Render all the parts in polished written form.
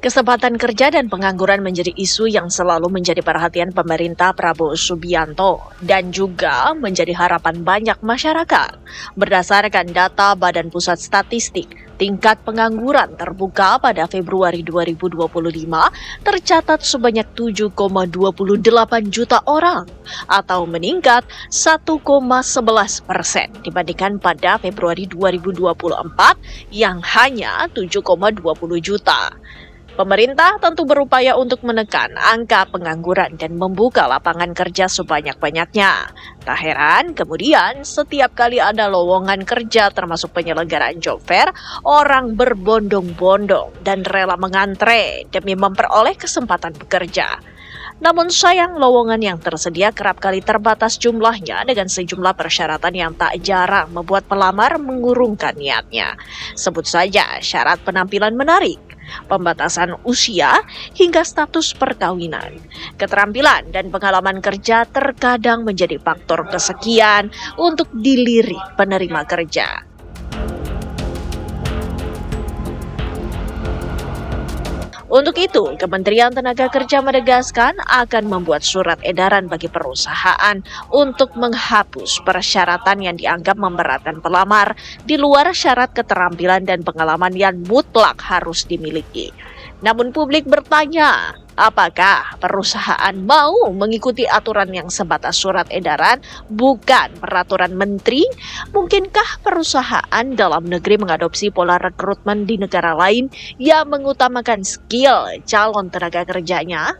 Kesempatan kerja dan pengangguran menjadi isu yang selalu menjadi perhatian pemerintah Prabowo Subianto dan juga menjadi harapan banyak masyarakat. Berdasarkan data Badan Pusat Statistik, tingkat pengangguran terbuka pada Februari 2025 tercatat sebanyak 7,28 juta orang atau meningkat 1,11% dibandingkan pada Februari 2024 yang hanya 7,20 juta. Pemerintah tentu berupaya untuk menekan angka pengangguran dan membuka lapangan kerja sebanyak-banyaknya. Tak heran, kemudian setiap kali ada lowongan kerja termasuk penyelenggaraan job fair, orang berbondong-bondong dan rela mengantre demi memperoleh kesempatan bekerja. Namun sayang lowongan yang tersedia kerap kali terbatas jumlahnya dengan sejumlah persyaratan yang tak jarang membuat pelamar mengurungkan niatnya. Sebut saja syarat penampilan menarik, pembatasan usia, hingga status perkawinan. Keterampilan dan pengalaman kerja terkadang menjadi faktor kesekian untuk dilirik penerima kerja. Untuk itu, Kementerian Tenaga Kerja menegaskan akan membuat surat edaran bagi perusahaan untuk menghapus persyaratan yang dianggap memberatkan pelamar di luar syarat keterampilan dan pengalaman yang mutlak harus dimiliki. Namun publik bertanya, apakah perusahaan mau mengikuti aturan yang sebatas surat edaran, bukan peraturan menteri? Mungkinkah perusahaan dalam negeri mengadopsi pola rekrutmen di negara lain yang mengutamakan skill calon tenaga kerjanya?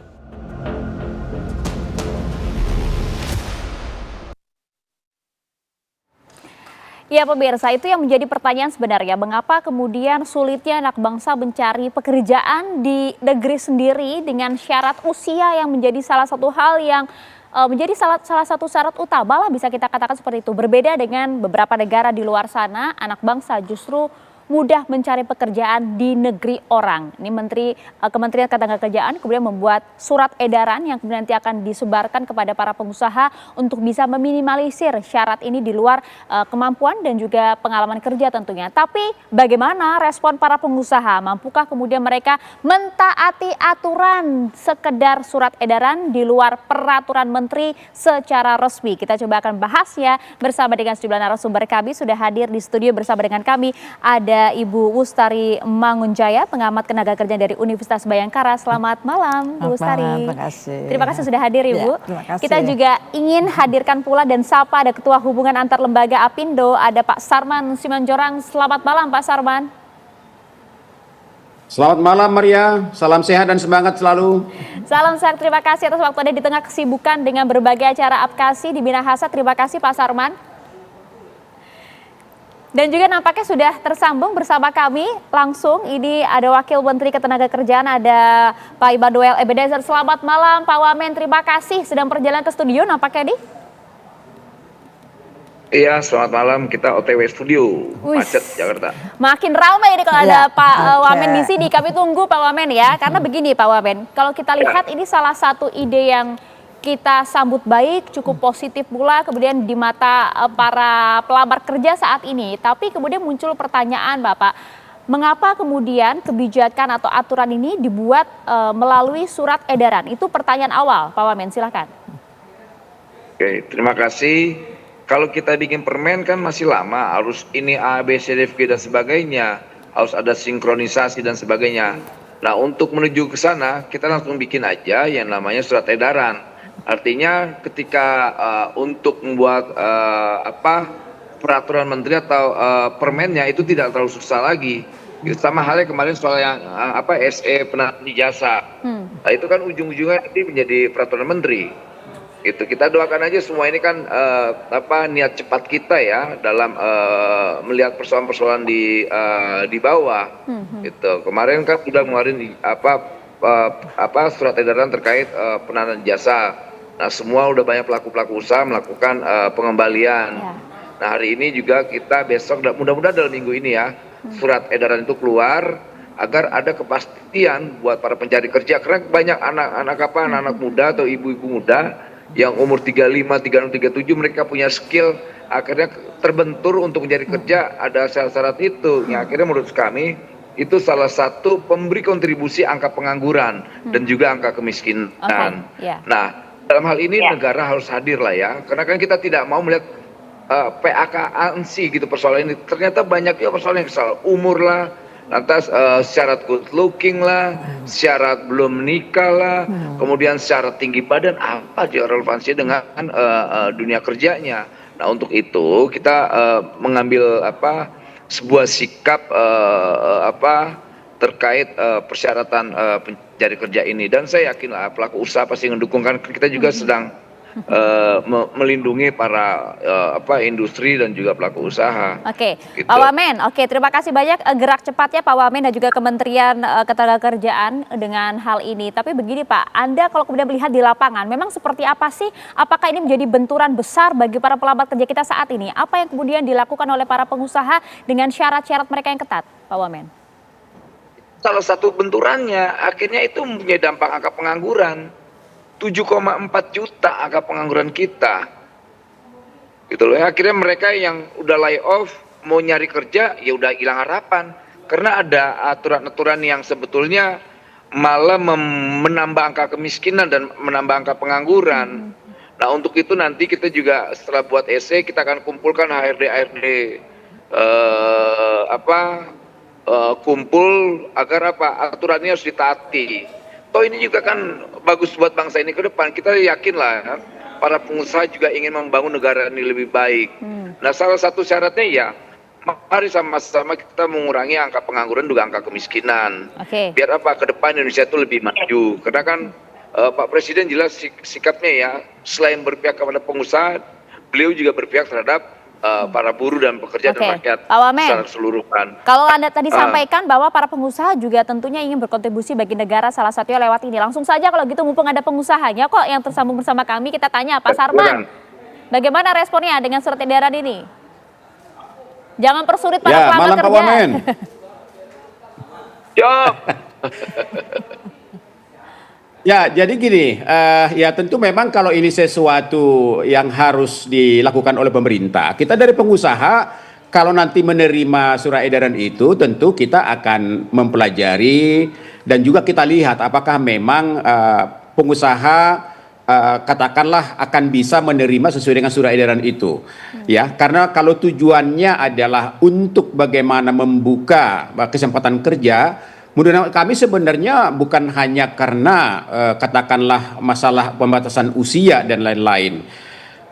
Ya pemirsa, itu yang menjadi pertanyaan sebenarnya, mengapa kemudian sulitnya anak bangsa mencari pekerjaan di negeri sendiri dengan syarat usia yang menjadi salah satu hal yang menjadi salah satu syarat utama lah, bisa kita katakan seperti itu. Berbeda dengan beberapa negara di luar sana, anak bangsa justru mudah mencari pekerjaan di negeri orang. Ini Kementerian Ketenagakerjaan kemudian membuat surat edaran yang kemudian nanti akan disebarkan kepada para pengusaha untuk bisa meminimalisir syarat ini di luar kemampuan dan juga pengalaman kerja tentunya. Tapi bagaimana respon para pengusaha? Mampukah kemudian mereka mentaati aturan sekedar surat edaran di luar peraturan menteri secara resmi? Kita coba akan bahasnya bersama dengan sejumlah narasumber kami. Sudah hadir di studio bersama dengan kami ada Ibu Wustari Mangunjaya, pengamat tenaga kerja dari Universitas Bhayangkara. Selamat malam, Bu Wustari. Terima kasih. Terima kasih sudah hadir, Ibu. Ya, terima kasih. Kita juga ingin hadirkan pula dan sapa ada Ketua Hubungan Antar Lembaga Apindo, ada Pak Sarman Simanjorang. Selamat malam, Pak Sarman. Selamat malam Maria, salam sehat dan semangat selalu. Salam sehat, terima kasih atas waktu Anda di tengah kesibukan dengan berbagai acara APKASI di Minahasa. Terima kasih Pak Sarman. Dan juga nampaknya sudah tersambung bersama kami langsung. Ini ada Wakil Menteri Ketenagakerjaan, ada Pak Immanuel Ebenezer. Selamat malam Pak Wamen, terima kasih sedang perjalanan ke studio nampaknya nih. Iya, selamat malam. Kita OTW studio, macet Jakarta. Makin ramai ini kalau ada Pak Wamen di sini. Kami tunggu Pak Wamen ya. Karena begini Pak Wamen, kalau kita lihat ini salah satu ide yang kita sambut baik, cukup positif pula kemudian di mata para pelamar kerja saat ini. Tapi kemudian muncul pertanyaan Bapak, mengapa kemudian kebijakan atau aturan ini dibuat melalui surat edaran? Itu pertanyaan awal, Pak Wamen, silakan. Oke, terima kasih. Kalau kita bikin permen kan masih lama, harus ini A, B, C, D, F, G dan sebagainya, harus ada sinkronisasi dan sebagainya. Nah, untuk menuju ke sana, kita langsung bikin aja yang namanya surat edaran. Artinya ketika untuk membuat peraturan menteri atau permennya itu tidak terlalu susah lagi. Sama halnya kemarin soal yang SE penanti jasa. Nah, itu kan ujung-ujungnya nanti menjadi peraturan menteri. Itu kita doakan aja semua ini kan niat cepat kita ya dalam melihat persoalan-persoalan di bawah. Itu kemarin kan sudah ngeluarin surat edaran terkait penanaman jasa. Nah, semua udah banyak pelaku-pelaku usaha melakukan pengembalian. Ya. Nah, hari ini juga kita besok, mudah-mudahan dalam minggu ini ya, surat edaran itu keluar agar ada kepastian buat para pencari kerja. Karena banyak anak-anak muda atau ibu-ibu muda yang umur 35, 36, 37 mereka punya skill, akhirnya terbentur untuk mencari kerja, ada syarat-syarat itu. Yang akhirnya menurut kami itu salah satu pemberi kontribusi angka pengangguran dan juga angka kemiskinan. Iya. Nah, dalam hal ini negara harus hadir lah ya, karena kan kita tidak mau melihat PAK-ansi gitu persoalan ini. Ternyata banyak ya persoalan yang kesal, umur lah, lantas syarat good looking lah, syarat belum menikah lah, kemudian syarat tinggi badan, apa dia relevansinya dengan dunia kerjanya. Nah, untuk itu kita mengambil sebuah sikap terkait persyaratan pencari kerja ini, dan saya yakin lah pelaku usaha pasti mendukung, kan kita juga sedang melindungi para industri dan juga pelaku usaha. Oke, gitu. Pak Wamen, terima kasih banyak gerak cepatnya Pak Wamen dan juga Kementerian Ketenagakerjaan dengan hal ini. Tapi begini Pak, Anda kalau kemudian melihat di lapangan, memang seperti apa sih? Apakah ini menjadi benturan besar bagi para pelamar kerja kita saat ini? Apa yang kemudian dilakukan oleh para pengusaha dengan syarat-syarat mereka yang ketat, Pak Wamen? Salah satu benturannya akhirnya itu mempunyai dampak angka pengangguran. 7,4 juta angka pengangguran kita. Gitu loh. Akhirnya mereka yang udah lay off mau nyari kerja ya udah hilang harapan. Karena ada aturan-aturan yang sebetulnya malah menambah angka kemiskinan dan menambah angka pengangguran. Nah, untuk itu nanti kita juga setelah buat esai kita akan kumpulkan HRD kumpul agar aturannya harus ditaati. Toh ini juga kan bagus buat bangsa ini ke depan. Kita yakin lah para pengusaha juga ingin membangun negara ini lebih baik. Nah, salah satu syaratnya ya mari sama-sama kita mengurangi angka pengangguran juga angka kemiskinan. Biar ke depan Indonesia itu lebih maju. Karena kan Pak Presiden jelas sikapnya ya, selain berpihak kepada pengusaha, beliau juga berpihak terhadap para buruh dan pekerja dan rakyat secara keseluruhan. Kalau Anda tadi sampaikan bahwa para pengusaha juga tentunya ingin berkontribusi bagi negara, salah satunya lewat ini. Langsung saja kalau gitu mumpung ada pengusahanya kok yang tersambung bersama kami, kita tanya Pak Sarman. Bagaimana responnya dengan surat edaran ini? Jangan persulit para pelamar kerja. Pak Wamen. Ya, jadi gini, ya tentu memang kalau ini sesuatu yang harus dilakukan oleh pemerintah, kita dari pengusaha kalau nanti menerima surat edaran itu tentu kita akan mempelajari dan juga kita lihat apakah memang pengusaha katakanlah akan bisa menerima sesuai dengan surat edaran itu. Ya, karena kalau tujuannya adalah untuk bagaimana membuka kesempatan kerja, menurut kami sebenarnya bukan hanya karena katakanlah masalah pembatasan usia dan lain-lain.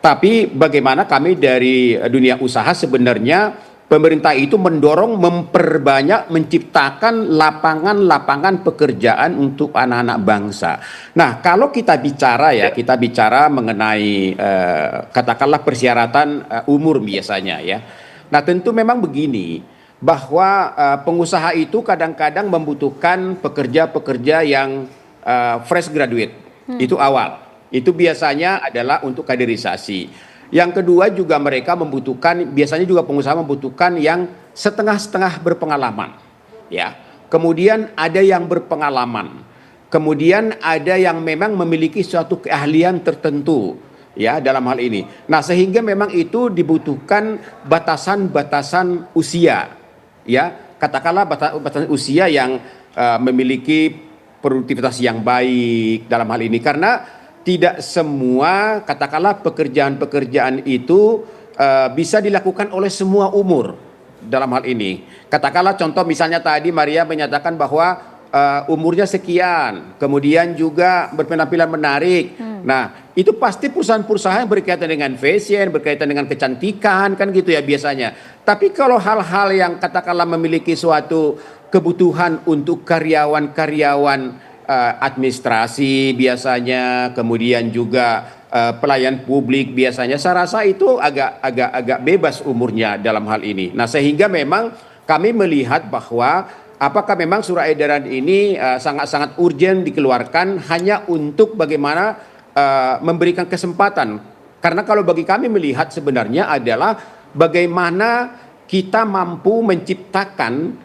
Tapi bagaimana kami dari dunia usaha sebenarnya pemerintah itu mendorong memperbanyak menciptakan lapangan-lapangan pekerjaan untuk anak-anak bangsa. Nah, kalau kita bicara mengenai katakanlah persyaratan umur biasanya ya. Nah, tentu memang begini, bahwa pengusaha itu kadang-kadang membutuhkan pekerja-pekerja yang fresh graduate. Itu awal. Itu biasanya adalah untuk kaderisasi. Yang kedua juga mereka biasanya juga pengusaha membutuhkan yang setengah-setengah berpengalaman. Ya. Kemudian ada yang berpengalaman. Kemudian ada yang memang memiliki suatu keahlian tertentu. Ya, dalam hal ini. Nah, sehingga memang itu dibutuhkan batasan-batasan usia. Ya, katakanlah batasan usia yang memiliki produktivitas yang baik dalam hal ini, karena tidak semua katakanlah pekerjaan-pekerjaan itu bisa dilakukan oleh semua umur dalam hal ini. Katakanlah contoh misalnya tadi Maria menyatakan bahwa umurnya sekian, kemudian juga berpenampilan menarik. Nah, itu pasti perusahaan-perusahaan yang berkaitan dengan fashion, berkaitan dengan kecantikan, kan gitu ya biasanya. Tapi kalau hal-hal yang katakanlah memiliki suatu kebutuhan untuk karyawan-karyawan administrasi biasanya, kemudian juga pelayan publik biasanya, saya rasa itu agak bebas umurnya dalam hal ini. Nah, sehingga memang kami melihat bahwa apakah memang surat edaran ini sangat-sangat urgent dikeluarkan hanya untuk bagaimana memberikan kesempatan. Karena kalau bagi kami melihat sebenarnya adalah bagaimana kita mampu menciptakan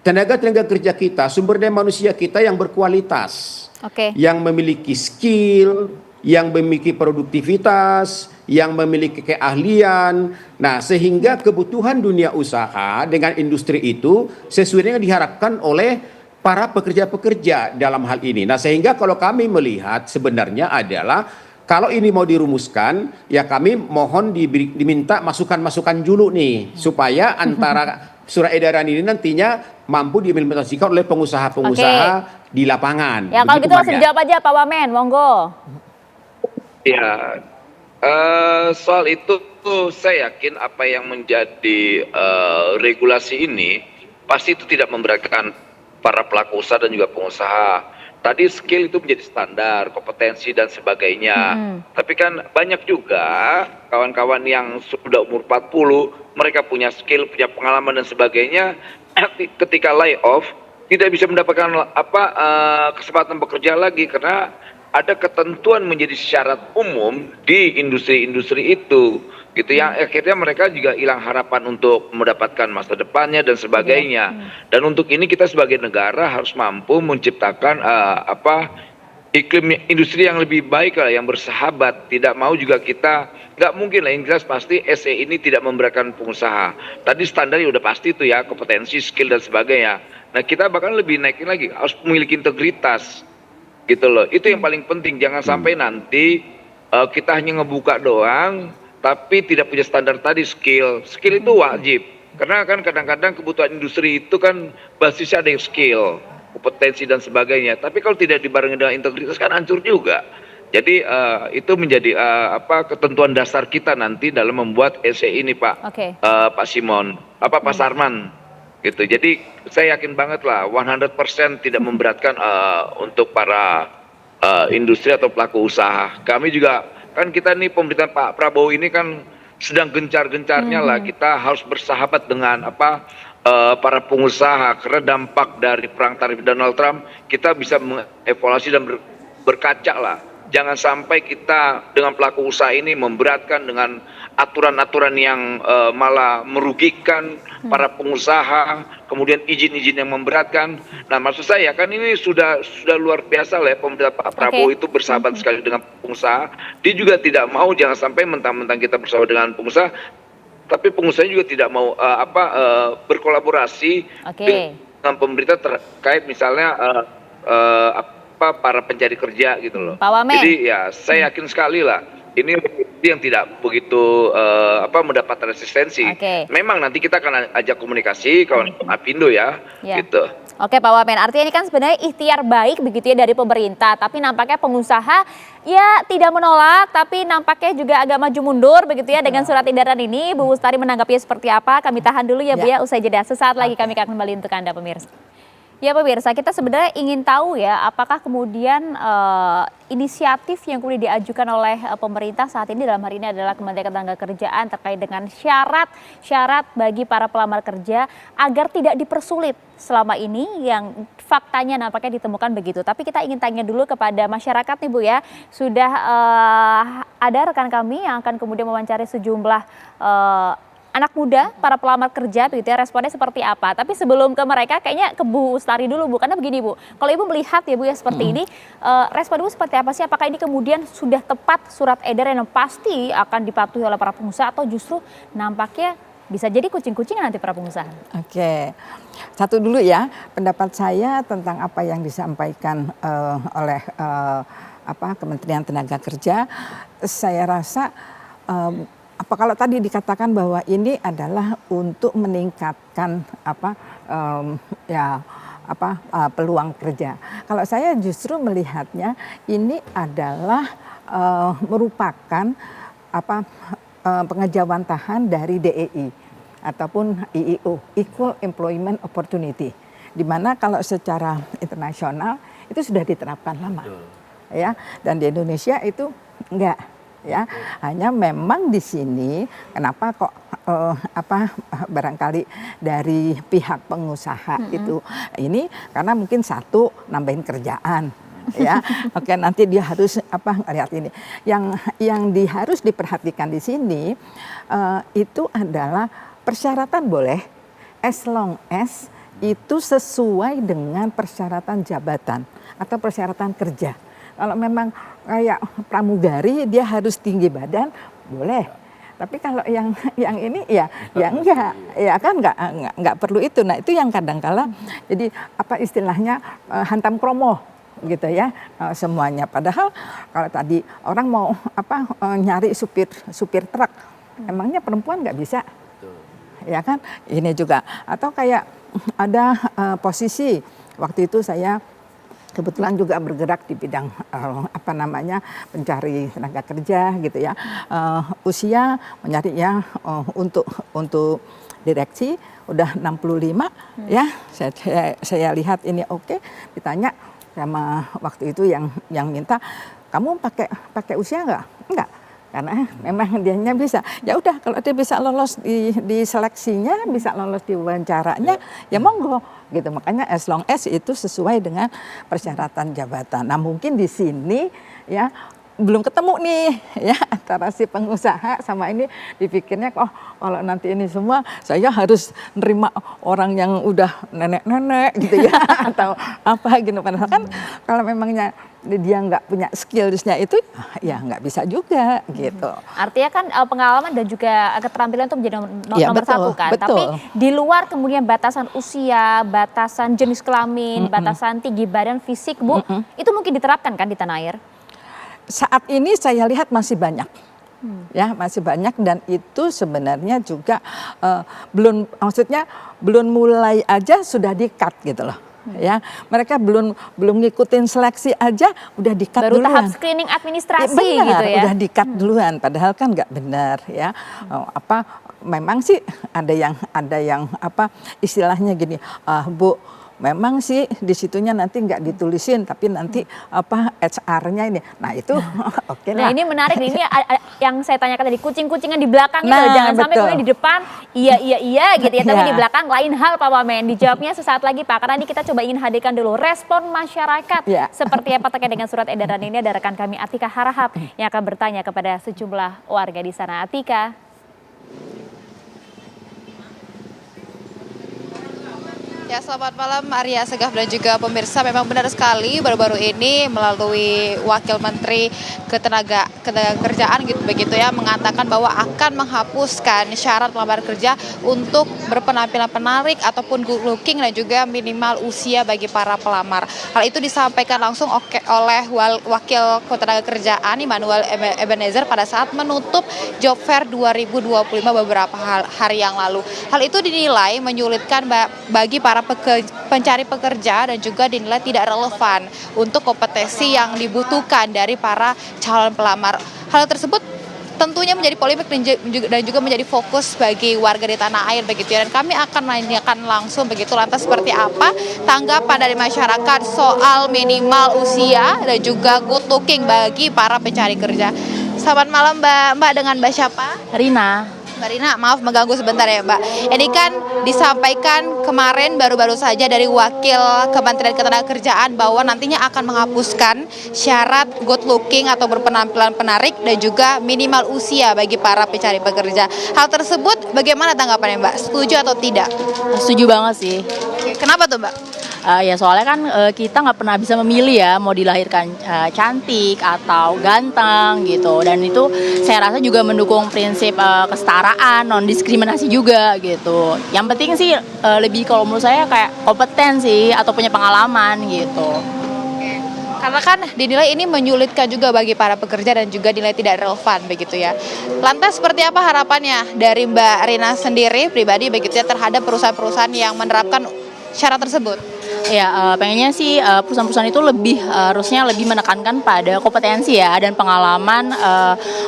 tenaga-tenaga kerja kita, sumber daya manusia kita yang berkualitas, yang memiliki skill, yang memiliki produktivitas, yang memiliki keahlian. Nah, sehingga kebutuhan dunia usaha dengan industri itu sesuai dengan diharapkan oleh para pekerja-pekerja dalam hal ini. Nah, sehingga kalau kami melihat sebenarnya adalah kalau ini mau dirumuskan, ya kami mohon diminta masukan-masukan dulu nih, supaya antara surat edaran ini nantinya mampu diimplementasikan oleh pengusaha-pengusaha di lapangan. Ya kalau Begitu, gitu langsung Maria. jawab aja Pak Wamen, monggo. Ya, soal itu saya yakin apa yang menjadi regulasi ini pasti itu tidak memberatkan para pelaku usaha dan juga pengusaha. Tadi skill itu menjadi standar, kompetensi dan sebagainya. Tapi kan banyak juga kawan-kawan yang sudah umur 40, mereka punya skill, punya pengalaman dan sebagainya, ketika layoff tidak bisa mendapatkan kesempatan bekerja lagi karena ada ketentuan menjadi syarat umum di industri-industri itu, gitu yang akhirnya mereka juga hilang harapan untuk mendapatkan masa depannya dan sebagainya. Dan untuk ini kita sebagai negara harus mampu menciptakan iklim industri yang lebih baik lah, yang bersahabat. Tidak mau juga kita, nggak mungkin lah, yang jelas pasti SE ini tidak memberatkan pengusaha. Tadi standarnya udah pasti itu ya, kompetensi, skill dan sebagainya. Nah kita bahkan lebih naikin lagi, harus memiliki integritas. Gitu loh, itu yang paling penting. Jangan sampai nanti kita hanya ngebuka doang tapi tidak punya standar tadi. Skill itu wajib, karena kan kadang-kadang kebutuhan industri itu kan basisnya ada yang skill, kompetensi dan sebagainya, tapi kalau tidak dibarengi dengan integritas kan hancur juga. Jadi itu menjadi ketentuan dasar kita nanti dalam membuat SE ini, Pak. Pak Simon, Pak Sarman gitu. Jadi saya yakin banget lah 100% tidak memberatkan untuk para industri atau pelaku usaha. Kami juga kan, kita nih pemerintahan Pak Prabowo ini kan sedang gencar-gencarnya lah kita harus bersahabat dengan para pengusaha, karena dampak dari perang tarif Donald Trump kita bisa mengevaluasi dan berkaca lah. Jangan sampai kita dengan pelaku usaha ini memberatkan dengan aturan-aturan yang malah merugikan para pengusaha, kemudian izin-izin yang memberatkan. Nah, maksud saya kan ini sudah luar biasa lah ya, pemerintah Pak Prabowo itu bersahabat sekali dengan pengusaha. Dia juga tidak mau, jangan sampai mentang-mentang kita bersahabat dengan pengusaha, tapi pengusaha juga tidak mau berkolaborasi dengan pemerintah terkait misalnya para pencari kerja gitu loh. Pak Wamen. Jadi ya saya yakin sekali lah ini yang tidak begitu mendapat resistensi. Memang nanti kita akan ajak komunikasi kawan Apindo ya. Gitu. Oke Pak Wamen, artinya ini kan sebenarnya ikhtiar baik begitu ya dari pemerintah, tapi nampaknya pengusaha ya tidak menolak, tapi nampaknya juga agak maju mundur begitu ya dengan surat edaran ini. Bu Ustari menanggapinya seperti apa? Kami tahan dulu ya Bu ya, usai jeda. Sesaat lagi kami akan kembali untuk Anda pemirsa. Ya pemirsa, kita sebenarnya ingin tahu ya, apakah kemudian inisiatif yang kemudian diajukan oleh pemerintah saat ini, dalam hari ini adalah Kementerian Ketenagakerjaan terkait dengan syarat bagi para pelamar kerja agar tidak dipersulit selama ini, yang faktanya nampaknya ditemukan begitu. Tapi kita ingin tanya dulu kepada masyarakat nih Bu ya, sudah ada rekan kami yang akan kemudian mewawancari sejumlah anak muda, para pelamar kerja, begitu ya, responnya seperti apa. Tapi sebelum ke mereka, kayaknya ke Bu Ustari dulu Bu, karena begini Bu, kalau Ibu melihat ya Bu ya seperti ini, respon Ibu seperti apa sih? Apakah ini kemudian sudah tepat surat edaran yang pasti akan dipatuhi oleh para pengusaha, atau justru nampaknya bisa jadi kucing-kucingan nanti para pengusaha? Oke, satu dulu ya, pendapat saya tentang apa yang disampaikan oleh Kementerian Tenaga Kerja. Saya rasa kalau tadi dikatakan bahwa ini adalah untuk meningkatkan peluang kerja. Kalau saya justru melihatnya ini adalah merupakan pengejawantahan dari DEI ataupun IEO, Equal Employment Opportunity, di mana kalau secara internasional itu sudah diterapkan lama, ya, dan di Indonesia itu enggak. Ya, hanya memang di sini kenapa kok barangkali dari pihak pengusaha itu ini karena mungkin satu nambahin kerjaan, ya. Oke, nanti dia harus lihat ini. Yang harus diperhatikan di sini itu adalah persyaratan boleh, as long as itu sesuai dengan persyaratan jabatan atau persyaratan kerja. Kalau memang kayak pramugari dia harus tinggi badan, boleh. Tapi kalau yang ini ya enggak, ya kan enggak perlu itu. Nah itu yang kadang-kala jadi apa istilahnya hantam kromo gitu ya semuanya. Padahal kalau tadi orang mau apa nyari supir truk, emangnya perempuan nggak bisa, ya kan? Ini juga atau kayak ada posisi waktu itu saya kebetulan juga bergerak di bidang apa namanya pencari tenaga kerja gitu ya, usia mencari ya untuk direksi udah 65 ya, saya lihat ini oke, ditanya sama waktu itu yang minta, kamu pakai usia enggak, karena memang dianya bisa. Ya udah kalau dia bisa lolos di seleksinya, bisa lolos di wawancaranya, ya monggo gitu. Makanya as long as itu sesuai dengan persyaratan jabatan. Nah, mungkin di sini ya belum ketemu nih ya antara si pengusaha sama ini, dipikirnya kalau nanti ini semua saya harus nerima orang yang udah nenek-nenek gitu ya atau apa gitu. Padahal kan kalau memangnya dia nggak punya skillsnya itu ya nggak bisa juga gitu. Artinya kan pengalaman dan juga keterampilan itu menjadi nomor betul, satu kan. betul. Tapi di luar kemudian batasan usia, batasan jenis kelamin, batasan tinggi badan, fisik Bu, itu mungkin diterapkan kan di tanah air? Saat ini saya lihat masih banyak. Ya, masih banyak dan itu sebenarnya juga belum mulai aja sudah di-cut gitu loh. Ya, mereka belum ngikutin seleksi aja udah di-cut Baru duluan. tahap screening administrasi Benar, gitu ya. udah di-cut duluan padahal kan nggak benar ya. Memang sih ada yang apa istilahnya gini, Bu, memang sih di situnya nanti nggak ditulisin, tapi nanti apa HR-nya ini. Nah itu oke lah. Nah ini menarik, ini yang saya tanyakan tadi, kucing-kucingan di belakang itu, Nah, jangan sampai betul. kemudian di depan iya gitu ya, tapi Iya. di belakang lain hal Pak Wamen. Dijawabnya sesaat lagi Pak, karena ini kita coba ingin hadirkan dulu respon masyarakat. Iya. Seperti apa terkait dengan surat edaran ini, ada rekan kami Atika Harahap yang akan bertanya kepada sejumlah warga di sana. Atika. Ya, selamat malam Arya Segaf dan juga pemirsa. Memang benar sekali baru-baru ini melalui Wakil Menteri Ketenagakerjaan gitu begitu ya mengatakan bahwa akan menghapuskan syarat pelamar kerja untuk berpenampilan menarik ataupun good looking dan juga minimal usia bagi para pelamar. Hal itu disampaikan langsung oleh Wakil Ketenagakerjaan Immanuel Ebenezer pada saat menutup Job Fair 2025 beberapa hari yang lalu. Hal itu dinilai menyulitkan bagi para pencari pekerja dan juga dinilai tidak relevan untuk kompetensi yang dibutuhkan dari para calon pelamar. Hal tersebut tentunya menjadi polemik dan juga menjadi fokus bagi warga di tanah air begitu ya. Dan kami akan menanyakan langsung begitu lantas seperti apa tanggapan dari masyarakat soal minimal usia dan juga good looking bagi para pencari kerja. Selamat malam Mbak dengan Mbak siapa? Rina. Mbak Rina, maaf mengganggu sebentar ya Mbak. Ini kan disampaikan kemarin baru-baru saja dari Wakil Kementerian Ketenagakerjaan bahwa nantinya akan menghapuskan syarat good looking atau berpenampilan menarik dan juga minimal usia bagi para pencari pekerja. Hal tersebut bagaimana tanggapannya Mbak? Setuju atau tidak? Setuju banget sih. Kenapa tuh Mbak? Ya soalnya kan kita nggak pernah bisa memilih ya mau dilahirkan cantik atau ganteng gitu, dan itu saya rasa juga mendukung prinsip kesetaraan, non diskriminasi juga gitu. Yang penting sih lebih kalau menurut saya kayak kompeten sih atau punya pengalaman gitu. Karena kan dinilai ini menyulitkan juga bagi para pekerja dan juga dinilai tidak relevan begitu ya. Lantas seperti apa harapannya dari Mbak Rina sendiri pribadi begitu ya terhadap perusahaan-perusahaan yang menerapkan syarat tersebut? Ya pengennya sih perusahaan-perusahaan itu harusnya lebih menekankan pada kompetensi ya dan pengalaman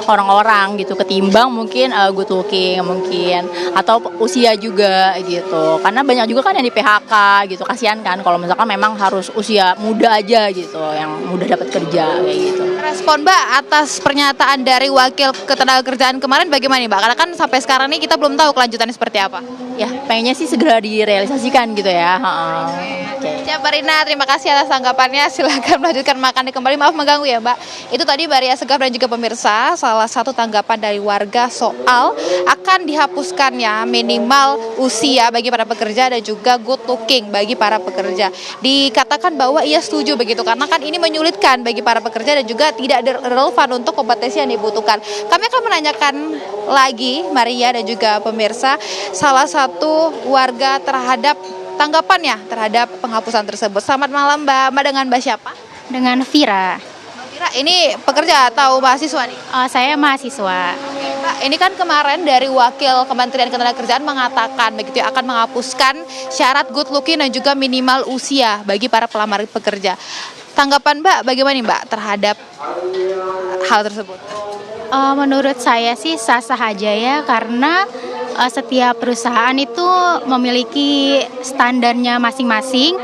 orang-orang gitu ketimbang mungkin good looking mungkin atau usia juga gitu, karena banyak juga kan yang di PHK gitu, kasihan kan kalau misalkan memang harus usia muda aja gitu yang mudah dapat kerja kayak gitu. Respon Mbak atas pernyataan dari Wakil Ketenagakerjaan kemarin bagaimana nih Mbak? Karena kan sampai sekarang nih kita belum tahu kelanjutannya seperti apa. ya pengennya sih segera direalisasikan gitu ya. Siap Mbak Rina, terima kasih atas tanggapannya. Silakan melanjutkan makannya kembali. Maaf mengganggu ya Mbak. Itu tadi Mbak Ria Segaf dan juga pemirsa, salah satu tanggapan dari warga soal akan dihapuskannya minimal usia bagi para pekerja dan juga good looking bagi para pekerja. Dikatakan bahwa ia setuju begitu, karena kan ini menyulitkan bagi para pekerja dan juga tidak relevan untuk kompetensi yang dibutuhkan. Kami akan menanyakan lagi Maria dan juga pemirsa salah satu warga terhadap tanggapannya terhadap penghapusan tersebut. Selamat malam Mbak. Mbak dengan Mbak siapa? Dengan Vira. Mbak Vira, ini pekerja atau mahasiswa nih? Saya mahasiswa. Mbak, ini kan kemarin dari Wakil Kementerian Ketenagakerjaan mengatakan begitu ya, akan menghapuskan syarat good looking dan juga minimal usia bagi para pelamar pekerja. Tanggapan Mbak bagaimana nih Mbak terhadap hal tersebut? Menurut saya sih sah-sah aja ya, karena setiap perusahaan itu memiliki standarnya masing-masing,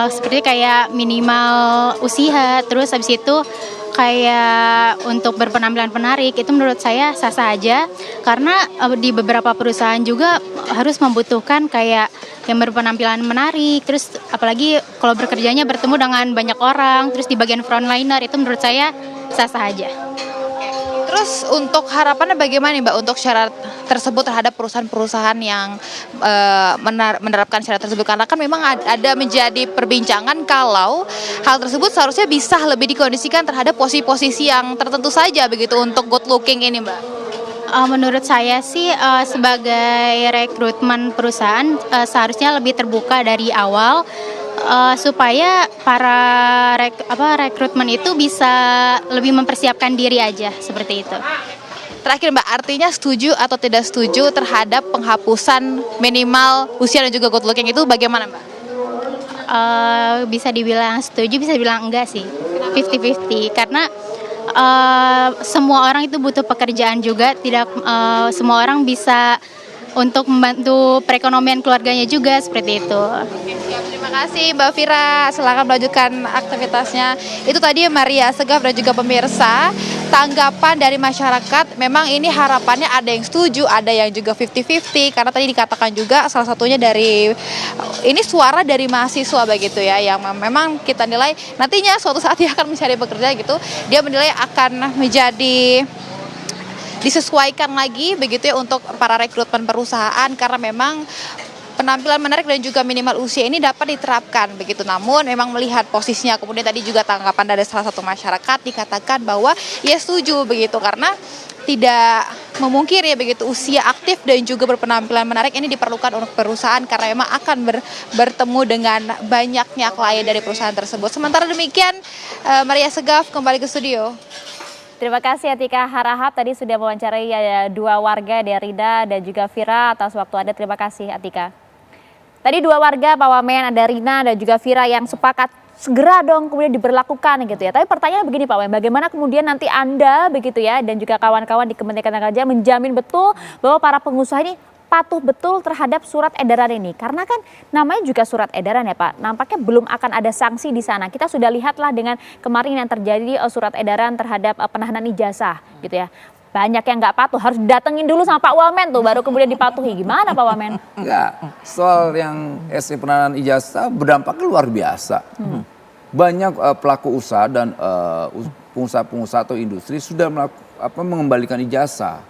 seperti kayak minimal usia, terus habis itu kayak untuk berpenampilan menarik, itu menurut saya sah-sah aja, karena di beberapa perusahaan juga harus membutuhkan kayak yang berpenampilan menarik, terus apalagi kalau bekerjanya bertemu dengan banyak orang, terus di bagian frontliner, itu menurut saya sah-sah aja. Terus untuk harapannya bagaimana nih Mbak untuk syarat tersebut terhadap perusahaan-perusahaan yang menerapkan syarat tersebut? Karena kan memang ada menjadi perbincangan kalau hal tersebut seharusnya bisa lebih dikondisikan terhadap posisi-posisi yang tertentu saja begitu untuk good looking ini Mbak. Menurut saya sih sebagai rekrutmen perusahaan seharusnya lebih terbuka dari awal, supaya para rekrutmen itu bisa lebih mempersiapkan diri aja, seperti itu. Terakhir Mbak, artinya setuju atau tidak setuju terhadap penghapusan minimal usia dan juga good looking itu bagaimana Mbak? Bisa dibilang setuju, bisa dibilang enggak sih, 50-50, karena semua orang itu butuh pekerjaan juga, tidak semua orang bisa untuk membantu perekonomian keluarganya juga, seperti itu. Terima kasih Mbak Vira, silakan melanjutkan aktivitasnya. Itu tadi Maria Segaf dan juga pemirsa, tanggapan dari masyarakat. Memang ini harapannya ada yang setuju, ada yang juga 50-50, karena tadi dikatakan juga salah satunya dari ini suara dari mahasiswa begitu ya, yang memang kita nilai nantinya suatu saat dia akan mencari pekerja gitu, dia menilai akan menjadi disesuaikan lagi begitu ya untuk para rekrutmen perusahaan, karena memang penampilan menarik dan juga minimal usia ini dapat diterapkan begitu. Namun memang melihat posisinya, kemudian tadi juga tanggapan dari salah satu masyarakat dikatakan bahwa ia setuju begitu, karena tidak memungkiri begitu usia aktif dan juga berpenampilan menarik ini diperlukan untuk perusahaan, karena memang akan bertemu dengan banyaknya klien dari perusahaan tersebut. Sementara demikian, Maria Segaf kembali ke studio. Terima kasih Atika Harahap, tadi sudah mewawancarai dua warga, Rida dan juga Vira, atas waktu Anda. Terima kasih Atika. Tadi dua warga Pak Wamen, ada Rina dan juga Vira yang sepakat segera dong kemudian diberlakukan gitu ya. Tapi pertanyaannya begini Pak Wamen, bagaimana kemudian nanti Anda begitu ya dan juga kawan-kawan di Kementerian Ketenagakerjaan menjamin betul bahwa para pengusaha ini patuh betul terhadap surat edaran ini, karena kan namanya juga surat edaran ya Pak, nampaknya belum akan ada sanksi di sana. Kita sudah lihatlah dengan kemarin yang terjadi surat edaran terhadap penahanan ijazah gitu ya, banyak yang nggak patuh, harus datengin dulu sama Pak Wamen tuh baru kemudian dipatuhi. Gimana Pak Wamen? Enggak, soal yang SE penahanan ijazah berdampaknya luar biasa. Banyak pelaku usaha dan pengusaha-pengusaha atau industri sudah mengembalikan ijazah.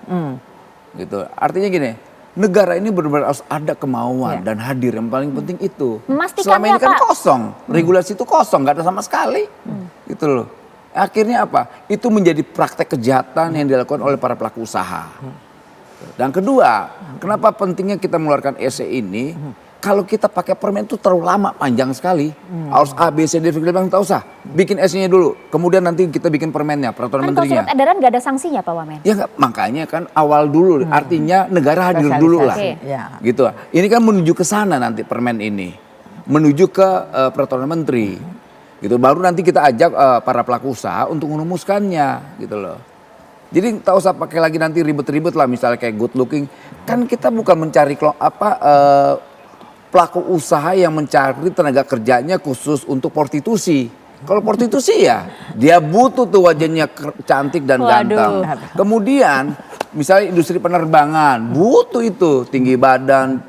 Gitu. Artinya gini, negara ini benar-benar harus ada kemauan dan hadir, yang paling penting itu. Selama ini kan kosong, regulasi itu kosong, nggak ada sama sekali, gitu loh. Akhirnya apa? Itu menjadi praktek kejahatan yang dilakukan oleh para pelaku usaha. Dan kedua, kenapa pentingnya kita mengeluarkan SE ini? Kalau kita pakai permen itu terlalu lama, panjang sekali. Harus A, B, C, D, bilang tak usah. Bikin SE-nya dulu, kemudian nanti kita bikin permennya, peraturan menterinya. Kalau surat edaran nggak ada sanksinya Pak Wamen? Ya nggak, makanya kan awal dulu, artinya negara hadir dulu lah. Gitu. Ini kan menuju ke sana nanti permen ini. Menuju ke peraturan menteri. Gitu. Baru nanti kita ajak para pelaku usaha untuk merumuskannya, gitu loh. Jadi tak usah pakai lagi nanti ribet-ribet lah, misalnya kayak good looking. Kan kita bukan mencari pelaku usaha yang mencari tenaga kerjanya khusus untuk prostitusi. Kalau prostitusi ya dia butuh tuh wajahnya cantik dan ganteng. Kemudian misalnya industri penerbangan butuh itu tinggi badan,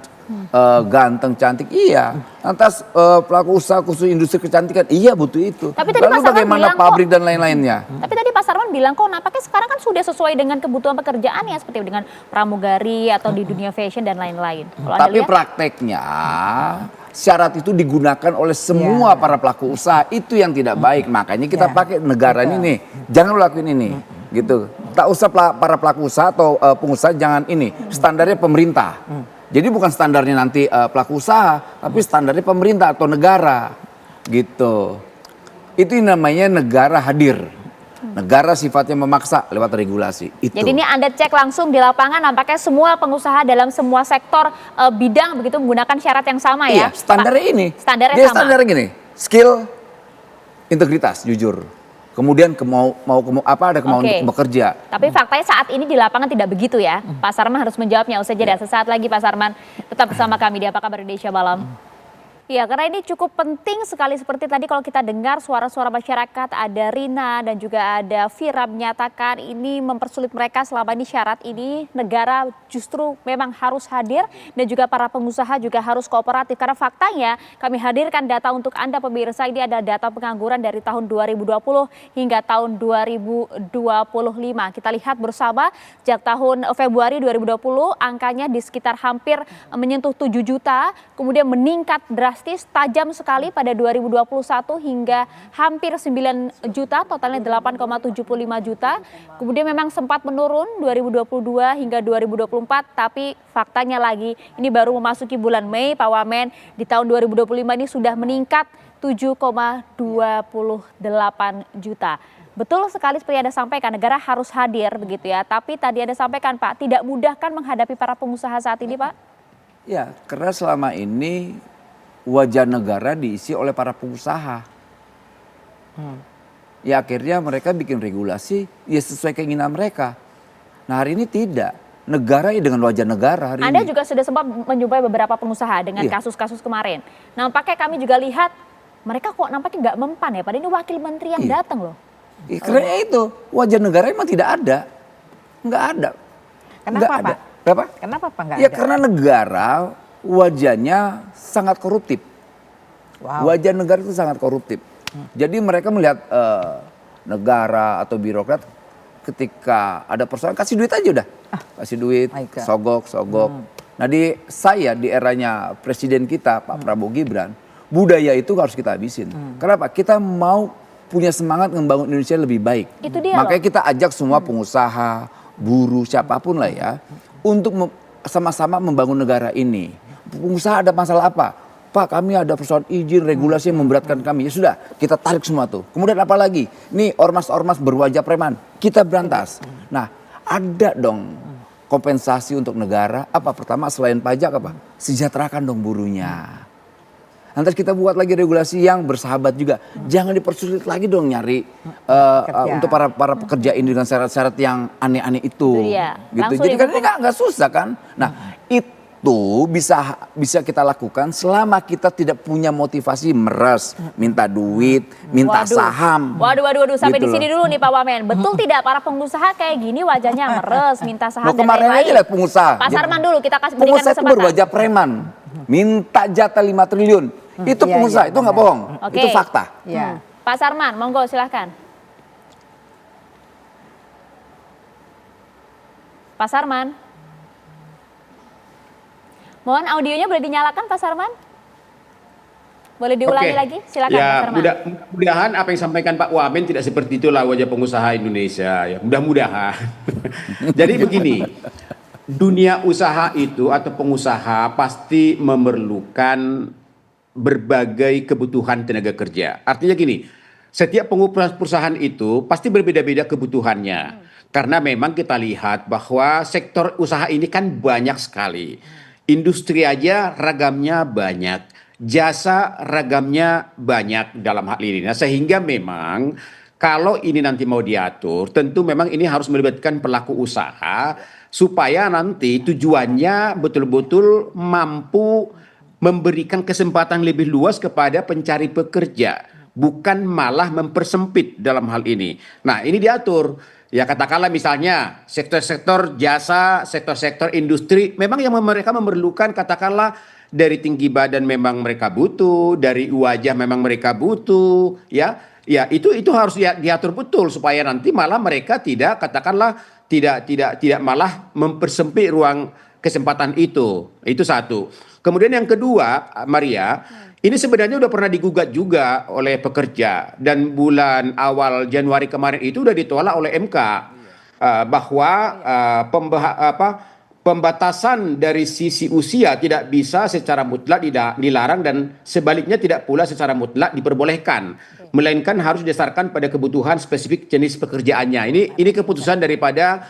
ganteng, cantik, iya. Lantas pelaku usaha khusus industri kecantikan, iya butuh itu. Tapi tadi Lalu Mas Sarman bagaimana bilang kok- pabrik dan lain-lainnya? Tapi tadi Pak Sarman bilang kok nampaknya sekarang kan sudah sesuai dengan kebutuhan pekerjaannya seperti dengan pramugari atau di dunia fashion dan lain-lain. Kalau Anda Tapi lihat, prakteknya syarat itu digunakan oleh semua para pelaku usaha, itu yang tidak baik. Makanya kita pakai negara ini nih, jangan lu lakuin ini, gitu. Tak usah para pelaku usaha atau pengusaha jangan ini, standarnya pemerintah. Jadi bukan standarnya nanti pelaku usaha, tapi standarnya pemerintah atau negara, gitu. Itu namanya negara hadir. Negara sifatnya memaksa lewat regulasi. Itu. jadi ini Anda cek langsung di lapangan nampaknya semua pengusaha dalam semua sektor bidang begitu menggunakan syarat yang sama ya. Iya, standarnya Pak? ini. Standarnya Dia sama. standarnya gini, skill, integritas, jujur. Kemudian ada kemauan Oke. untuk bekerja. Tapi faktanya saat ini di lapangan tidak begitu ya. Pak Sarman harus menjawabnya usai jeda. Sesaat lagi Pak Sarman tetap bersama kami di Apa Kabar Indonesia Malam. Ya, karena ini cukup penting sekali seperti tadi kalau kita dengar suara-suara masyarakat, ada Rina dan juga ada Vira menyatakan ini mempersulit mereka selama ini syarat ini negara justru memang harus hadir dan juga para pengusaha juga harus kooperatif. Karena faktanya kami hadirkan data untuk Anda pemirsa, ini ada data pengangguran dari tahun 2020 hingga tahun 2025. Kita lihat bersama sejak tahun Februari 2020 angkanya di sekitar hampir menyentuh 7 juta, kemudian meningkat drastis tajam sekali pada 2021 hingga hampir 9 juta, totalnya 8,75 juta. Kemudian memang sempat menurun 2022 hingga 2024, tapi faktanya lagi ini baru memasuki bulan Mei Pak Wamen, di tahun 2025 ini sudah meningkat 7,28 juta. Betul sekali seperti Anda sampaikan, negara harus hadir begitu ya. Tapi tadi Anda sampaikan Pak, tidak mudah kan menghadapi para pengusaha saat ini Pak? Ya, karena selama ini wajah negara diisi oleh para pengusaha. Ya akhirnya mereka bikin regulasi ya sesuai keinginan mereka. Nah hari ini tidak. Negara ya dengan wajah negara hari Anda ini. juga sudah sempat menjumpai beberapa pengusaha dengan Iya. kasus-kasus kemarin. Nampaknya kami juga lihat mereka kok nampaknya nggak mempan ya. Padahal ini wakil menteri yang Iya. datang loh. Ya, karena itu wajah negara emang tidak ada. Nggak ada. Kenapa, Nggak Pak? ada. Kenapa? Kenapa Pak nggak Ya ada? karena negara wajahnya sangat koruptif. Wow. Wajah negara itu sangat koruptif. Jadi mereka melihat negara atau birokrat ketika ada persoalan kasih duit aja udah. Kasih duit, my God. sogok. Nah di eranya presiden kita Pak Prabowo Gibran, budaya itu harus kita habisin. Kenapa? Kita mau punya semangat membangun Indonesia lebih baik. Itu dia Makanya loh. kita ajak semua pengusaha, buruh, siapapun lah ya, untuk sama-sama membangun negara ini. Pengusaha ada masalah apa? Pak, kami ada persoalan izin, regulasi yang memberatkan kami. Ya sudah, kita tarik semua tuh. Kemudian apa lagi? Nih ormas-ormas berwajah preman, kita berantas. Nah, ada dong kompensasi untuk negara. Apa pertama selain pajak apa? Sejahterakan dong buruhnya. Lantas kita buat lagi regulasi yang bersahabat juga. Jangan dipersulit lagi dong nyari untuk para pekerja ini dengan syarat-syarat yang aneh-aneh itu. Itu dia. Gitu. Langsung Jadi kan dihukum. ini nggak susah kan. Nah itu bisa kita lakukan selama kita tidak punya motivasi meres, minta duit, minta saham. Waduh, sampai Gitu di sini loh. dulu nih Pak Wamen. Betul tidak para pengusaha kayak gini wajahnya meres, minta saham Loh, dan kemarin lain-lain? aja lah pengusaha. Pak Sarman dulu kita kasih berikan Pengusaha itu kesempatan. berwajah preman, minta jatah 5 triliun. Itu Iya, pengusaha, iya, itu nggak benar. bohong. Oke. Itu fakta. Ya. Pak Sarman, monggo silahkan. Pak Sarman. Mohon audionya boleh dinyalakan Pak Sarman? Boleh diulangi Oke. lagi? Silakan Ya, Pak Sarman. mudah-mudahan apa yang disampaikan Pak Wamen tidak seperti itulah wajah pengusaha Indonesia. Ya, mudah-mudahan. Jadi begini, dunia usaha itu atau pengusaha pasti memerlukan berbagai kebutuhan tenaga kerja. Artinya gini, setiap perusahaan itu pasti berbeda-beda kebutuhannya. Karena memang kita lihat bahwa sektor usaha ini kan banyak sekali. Industri aja ragamnya banyak, jasa ragamnya banyak dalam hal ini. Nah, sehingga memang kalau ini nanti mau diatur, tentu memang ini harus melibatkan pelaku usaha supaya nanti tujuannya betul-betul mampu memberikan kesempatan lebih luas kepada pencari pekerja, bukan malah mempersempit dalam hal ini. Nah, ini diatur. Ya katakanlah misalnya sektor-sektor jasa, sektor-sektor industri, memang yang mereka memerlukan katakanlah dari tinggi badan memang mereka butuh, dari wajah memang mereka butuh, ya. Ya itu harus diatur betul supaya nanti malah mereka tidak katakanlah tidak malah mempersempit ruang kesempatan itu. Itu satu. Kemudian yang kedua, Maria, ini sebenarnya udah pernah digugat juga oleh pekerja dan bulan awal Januari kemarin itu udah ditolak oleh MK bahwa pembatasan dari sisi usia tidak bisa secara mutlak dilarang dan sebaliknya tidak pula secara mutlak diperbolehkan, melainkan harus didasarkan pada kebutuhan spesifik jenis pekerjaannya. Ini keputusan daripada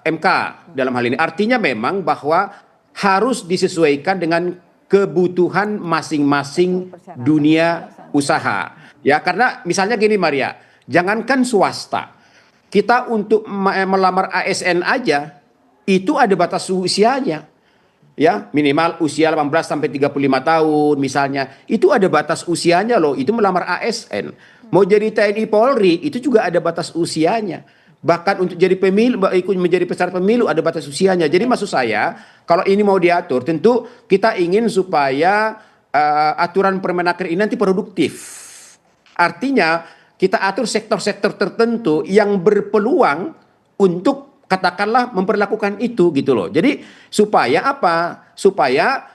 MK dalam hal ini. Artinya memang bahwa harus disesuaikan dengan kebutuhan masing-masing dunia usaha. Ya, karena misalnya gini Maria, jangankan swasta, kita untuk melamar ASN aja itu ada batas usianya. Ya, minimal usia 18 sampai 35 tahun misalnya. Itu ada batas usianya loh, itu melamar ASN. Mau jadi TNI Polri itu juga ada batas usianya. Bahkan untuk jadi pemilu, ikut menjadi peserta pemilu ada batas usianya. Jadi maksud saya, kalau ini mau diatur, tentu kita ingin supaya aturan Permenaker ini nanti produktif. Artinya kita atur sektor-sektor tertentu yang berpeluang untuk katakanlah memperlakukan itu gitu loh. Jadi supaya apa? Supaya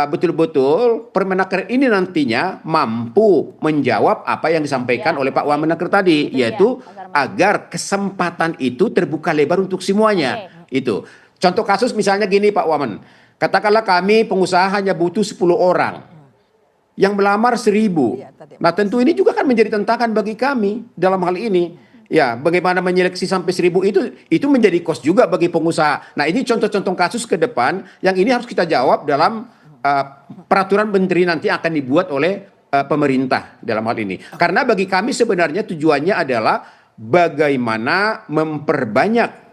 betul-betul Permenaker ini nantinya mampu menjawab apa yang disampaikan oleh Pak Wamenaker tadi, yaitu agar kesempatan itu terbuka lebar untuk semuanya. Itu. Contoh kasus misalnya gini Pak Wamen, katakanlah kami pengusaha hanya butuh 10 orang, yang melamar 1.000. Nah tentu ini juga kan menjadi tantangan bagi kami dalam hal ini. Ya, bagaimana menyeleksi sampai 1.000 itu menjadi kos juga bagi pengusaha. Nah ini contoh-contoh kasus ke depan yang ini harus kita jawab dalam peraturan menteri nanti akan dibuat oleh pemerintah dalam hal ini. Karena bagi kami sebenarnya tujuannya adalah bagaimana memperbanyak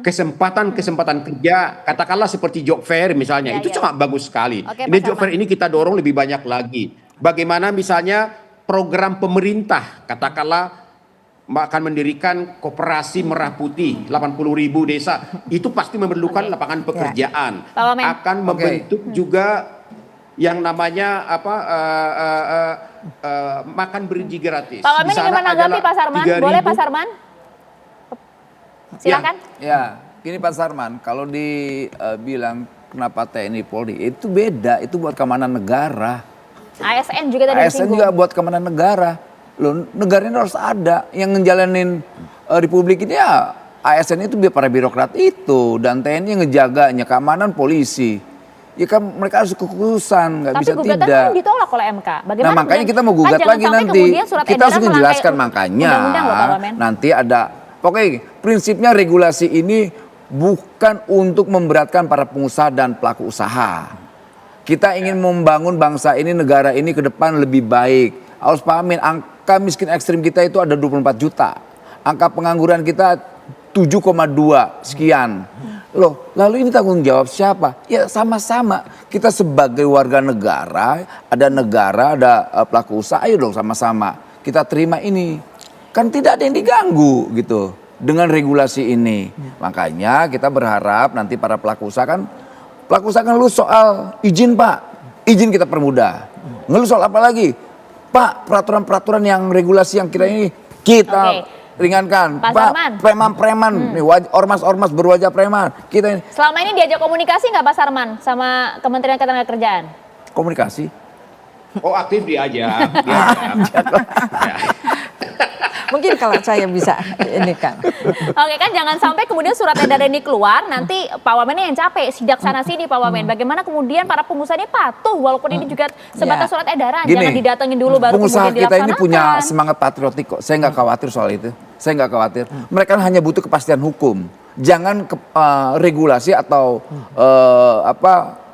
kesempatan kerja, katakanlah seperti job fair misalnya, itu sangat bagus sekali. Ini job fair ini kita dorong lebih banyak lagi. Bagaimana misalnya program pemerintah, katakanlah akan mendirikan koperasi Merah Putih 80.000 desa, itu pasti memerlukan lapangan pekerjaan. Akan membentuk juga yang namanya makan bergizi gratis. Pak Wamen ingin menanggapi Pak Sarman, boleh Pak Sarman? Silakan. Ya, gini Pak Sarman, kalau dibilang kenapa TNI Polri, itu beda, itu buat keamanan negara. ASN juga tadi ASN juga buat keamanan negara. Loh, negara ini harus ada yang ngejalanin republik ini ya. ASN itu para birokrat itu dan TNI yang ngejaganya, keamanan polisi. Ya kan mereka harus kekurusan, nggak bisa tidak. Tapi gugatan kan ditolak oleh MK. Bagaimana? Nah makanya kita mau gugat lagi nanti. Kita harus menjelaskan makanya. Nanti ada, pokoknya prinsipnya regulasi ini bukan untuk memberatkan para pengusaha dan pelaku usaha. Kita ingin membangun bangsa ini, negara ini ke depan lebih baik. Harus pahamin angka miskin ekstrim kita itu ada 24 juta. Angka pengangguran kita 7,2 sekian. Loh, lalu ini tanggung jawab siapa? Ya sama-sama. Kita sebagai warga negara, ada pelaku usaha, ayo dong sama-sama. Kita terima ini. Kan tidak ada yang diganggu gitu dengan regulasi ini. Makanya kita berharap nanti para pelaku usaha kan ngeluh soal izin Pak. Izin kita permudah. Ngeluh soal apa lagi? Pak, peraturan-peraturan yang regulasi yang kira ini kita ringankan. Pak, preman-preman, ormas-ormas berwajah preman. Kita ini. Selama ini diajak komunikasi nggak Pak Sarman sama Kementerian Ketenagakerjaan? Komunikasi? Oh aktif diajak. Mungkin kalau saya bisa ini kan. Oke kan jangan sampai kemudian surat edaran ini keluar nanti Pak Wamennya yang capek sidak sana sini Pak Wamen. Bagaimana kemudian para pengusaha ini patuh walaupun ini juga sebatas surat edaran. Jangan didatengin dulu baru pengusaha kemudian kita ini punya semangat patriotik kok. Saya nggak khawatir soal itu. Saya nggak khawatir. Mereka hanya butuh kepastian hukum. Jangan regulasi atau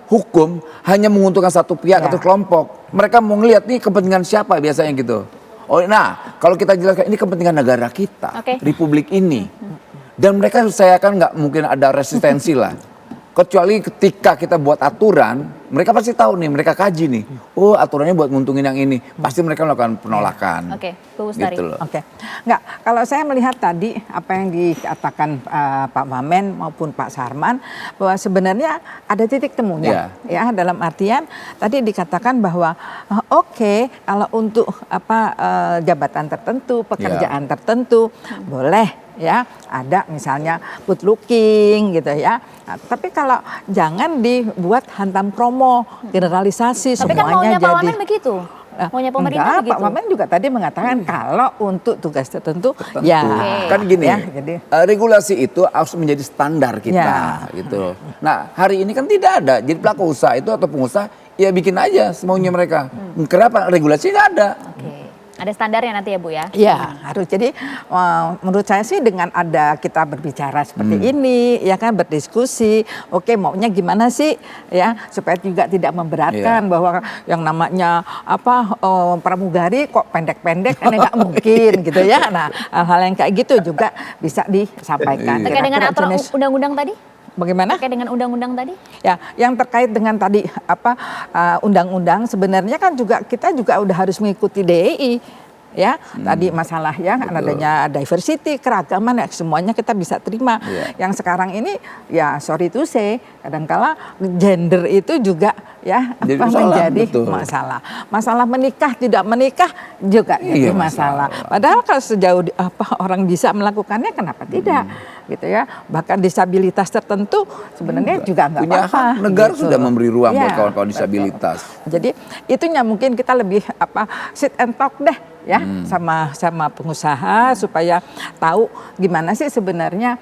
hukum hanya menguntungkan satu pihak atau kelompok. Mereka mau ngelihat nih kepentingan siapa biasanya gitu. Oh, nah kalau kita jelaskan ini kepentingan negara kita, republik ini, dan mereka saya kan nggak mungkin ada resistensi lah. Kecuali ketika kita buat aturan, mereka pasti tahu nih, mereka kaji nih. Oh, aturannya buat nguntungin yang ini. Pasti mereka melakukan penolakan. Oke, Bu Bustari. Gitu loh. Oke, enggak. Kalau saya melihat tadi apa yang dikatakan Pak Wamen maupun Pak Sarman, bahwa sebenarnya ada titik temunya, ya dalam artian tadi dikatakan bahwa oke, kalau untuk jabatan tertentu, pekerjaan tertentu, boleh. Ya, ada misalnya good looking gitu ya. Nah, tapi kalau jangan dibuat hantam promo, generalisasi Tapi kan semuanya maunya Pak Wamen begitu. Maunya pemerintah enggak, begitu. Pak Wamen juga tadi mengatakan kalau untuk tugas tertentu, ya. Kan gini, ya, jadi regulasi itu harus menjadi standar kita, gitu. Nah, hari ini kan tidak ada. Jadi pelaku usaha itu atau pengusaha, ya bikin aja semaunya mereka. Kenapa regulasi nggak ada? Ada standarnya nanti ya Bu ya? Ya, harus. Jadi menurut saya sih dengan ada kita berbicara seperti ini, ya kan, berdiskusi, oke maunya gimana sih, ya, supaya juga tidak memberatkan bahwa yang namanya pramugari kok pendek-pendek, kan nggak mungkin gitu ya. Nah, hal-hal yang kayak gitu juga bisa disampaikan. Terkait dengan aturan undang-undang tadi? Bagaimana? Terkait dengan undang-undang tadi? Ya, yang terkait dengan tadi undang-undang sebenarnya kan kita juga udah harus mengikuti DEI. Ya, tadi masalah ya adanya diversity, keragaman, ya semuanya kita bisa terima. Yang sekarang ini ya sorry to say, kadangkala gender itu juga ya menjadi masalah. Masalah menikah tidak menikah juga jadi masalah. Padahal kalau sejauh orang bisa melakukannya, kenapa tidak? Gitu ya. Bahkan disabilitas tertentu sebenarnya juga nggak apa-apa. Negara gitu. sudah memberi ruang buat kawan-kawan disabilitas. Jadi itunya mungkin kita lebih sit and talk deh ya sama pengusaha supaya tahu gimana sih sebenarnya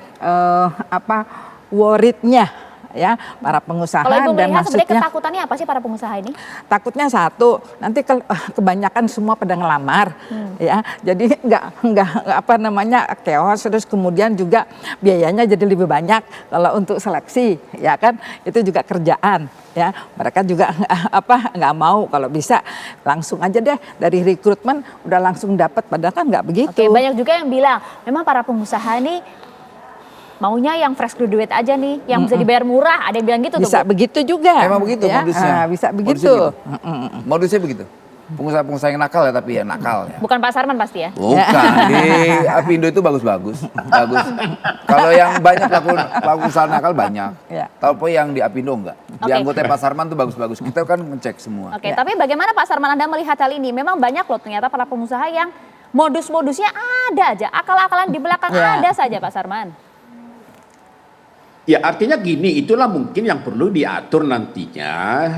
worried-nya ya para pengusaha. Kalau Ibu dan melihat sebenarnya maksudnya ketakutannya apa sih para pengusaha ini? takutnya satu, nanti kebanyakan semua pada ngelamar ya. Jadi nggak chaos, terus kemudian juga biayanya jadi lebih banyak kalau untuk seleksi ya kan, itu juga kerjaan ya. Mereka juga nggak mau, kalau bisa langsung aja deh dari rekrutmen udah langsung dapat, padahal kan nggak begitu. Oke, banyak juga yang bilang memang para pengusaha ini maunya yang fresh graduate aja nih, yang bisa dibayar murah. Ada yang bilang gitu bisa tuh, Bu. begitu juga. Emang begitu ya? modusnya. Bisa begitu. Modusnya begitu. Pengusaha-pengusaha yang nakal ya, tapi ya nakal ya. Bukan Pak Sarman pasti ya? Bukan, di Apindo itu bagus-bagus. Bagus. Kalau yang banyak pelaku usaha nakal banyak. Tapi yang di Apindo enggak. Di anggota Pak Sarman tuh bagus-bagus. Kita kan ngecek semua. Oke, tapi bagaimana Pak Sarman Anda melihat hal ini? Memang banyak loh ternyata para pengusaha yang modus-modusnya ada aja. Akal-akalan di belakang ada saja Pak Sarman. Ya artinya gini, itulah mungkin yang perlu diatur nantinya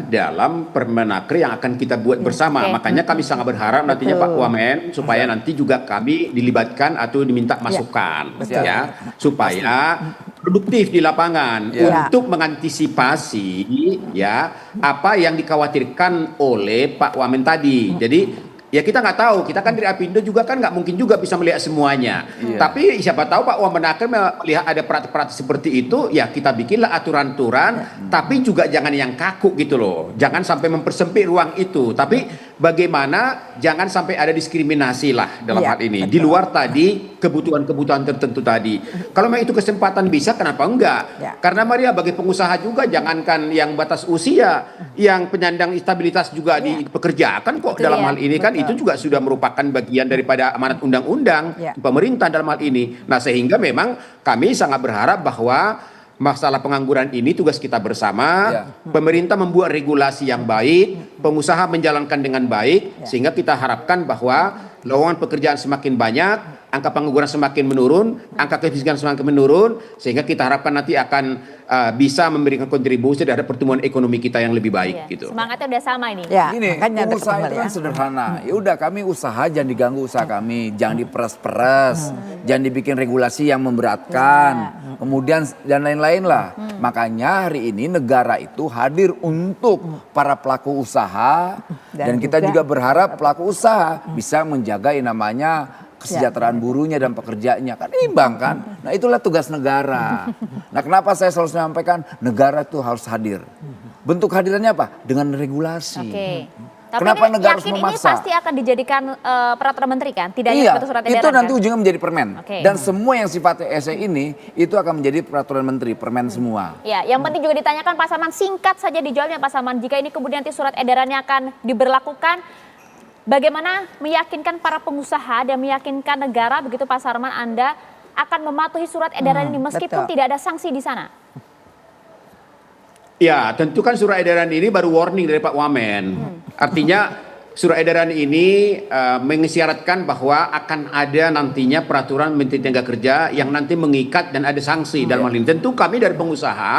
dalam Permenaker yang akan kita buat bersama. Makanya kami sangat berharap nantinya Pak Wamen supaya nanti juga kami dilibatkan atau diminta masukan ya, supaya produktif di lapangan untuk mengantisipasi ya apa yang dikhawatirkan oleh Pak Wamen tadi. Jadi ya kita nggak tahu, kita kan dari Apindo juga kan nggak mungkin juga bisa melihat semuanya. Tapi siapa tahu Pak Wamenaker melihat ada praktik-praktik seperti itu, ya kita bikinlah aturan-aturan, tapi juga jangan yang kaku gitu loh. Jangan sampai mempersempit ruang itu. Tapi bagaimana jangan sampai ada diskriminasi lah dalam hal ini. Di luar tadi kebutuhan-kebutuhan tertentu tadi. Kalau memang itu kesempatan bisa, kenapa enggak? Karena Maria bagi pengusaha juga jangankan yang batas usia, yang penyandang disabilitas juga dipekerjakan kok dalam hal ini kan. Itu juga sudah merupakan bagian daripada amanat undang-undang pemerintah dalam hal ini. Nah sehingga memang kami sangat berharap bahwa masalah pengangguran ini tugas kita bersama. Pemerintah membuat regulasi yang baik, pengusaha menjalankan dengan baik, sehingga kita harapkan bahwa lowongan pekerjaan semakin banyak, angka pengangguran semakin menurun, angka kemiskinan semakin menurun, sehingga kita harapkan nanti akan bisa memberikan kontribusi terhadap pertumbuhan ekonomi kita yang lebih baik gitu. Semangatnya udah sama ini. Ini usaha itu kan sederhana. Ya udah kami usaha, jangan diganggu usaha kami, jangan diperas-peras, jangan dibikin regulasi yang memberatkan. Kemudian dan lain-lain lah. Makanya hari ini negara itu hadir untuk para pelaku usaha dan kita juga berharap pelaku usaha bisa menjaga yang namanya kesejahteraan buruhnya dan pekerjanya, kan imbang kan. Nah itulah tugas negara. Nah kenapa saya selalu menyampaikan negara itu harus hadir. Bentuk hadirannya apa? Dengan regulasi. Tapi Kenapa ini negara harus yakin ini memaksa? pasti akan dijadikan peraturan menteri kan? Tidak hanya Iya, sebatas surat edaran itu nanti kan? ujungnya menjadi permen. Oke. Dan semua yang sifatnya SE ini itu akan menjadi peraturan menteri, permen semua. Ya, yang penting juga ditanyakan Pak Sarman, singkat saja dijawabnya Pak Sarman. Jika ini kemudian nanti surat edarannya akan diberlakukan, bagaimana meyakinkan para pengusaha dan meyakinkan negara, begitu Pak Sarman, Anda akan mematuhi surat edaran ini meskipun betul. tidak ada sanksi di sana? Ya, tentu kan surat edaran ini baru warning dari Pak Wamen. Artinya surat edaran ini mengisyaratkan bahwa akan ada nantinya peraturan Menteri Tenaga Kerja yang nanti mengikat dan ada sanksi dalam hal ini. Tentu kami dari pengusaha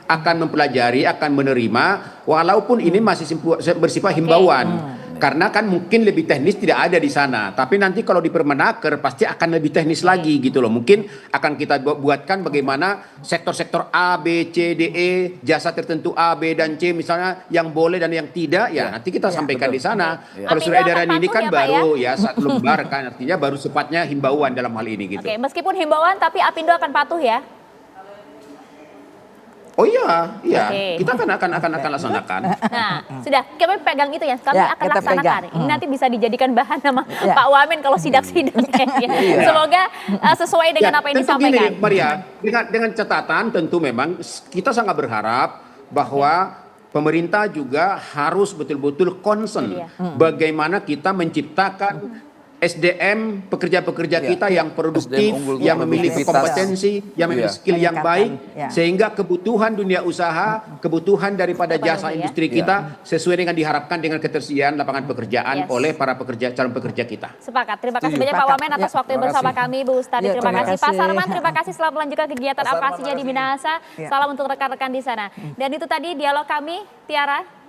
akan mempelajari, akan menerima, walaupun ini masih bersifat himbauan. Karena kan mungkin lebih teknis tidak ada di sana. Tapi nanti kalau di Permenaker pasti akan lebih teknis lagi gitu loh. Mungkin akan kita buatkan bagaimana sektor-sektor A, B, C, D, E, jasa tertentu A, B, dan C misalnya yang boleh dan yang tidak. Ya nanti kita sampaikan di sana. Kalau surat edaran ini kan baru ya satu lembar kan. Artinya baru sifatnya himbauan dalam hal ini gitu. Oke, meskipun himbauan tapi Apindo akan patuh ya? Oh iya, iya. Oke. Kita akan laksanakan. Nah, sudah kami pegang itu ya, kami Ya, akan kita laksanakan. pegang. Ini nanti bisa dijadikan bahan sama Ya. Pak Wamen kalau sidak-sidak ya. Semoga sesuai dengan apa yang tentu disampaikan. Gini, Maria, dengan catatan tentu memang kita sangat berharap bahwa pemerintah juga harus betul-betul concern bagaimana kita menciptakan SDM pekerja-pekerja kita yang produktif, SDM unggul, yang memiliki produktivitas. kompetensi, yang memiliki skill yang baik, Ya. sehingga kebutuhan dunia usaha, kebutuhan daripada jasa ya. industri kita sesuai dengan diharapkan dengan ketersediaan lapangan pekerjaan Yes. oleh para calon pekerja kita. Sepakat. Terima kasih Setuju. banyak Pak Sepakat. Wamen atas Ya, waktu yang terima bersama kasih. kami, Bu Ustadi. Ya, Terima terima kasih Pak kasih. Sarman. Terima kasih selamat melanjutkan kegiatan Pak Sarman, apasinya di terima kasih. Minahasa. Ya. Salam untuk rekan-rekan di sana. Dan itu tadi dialog kami, Tiara.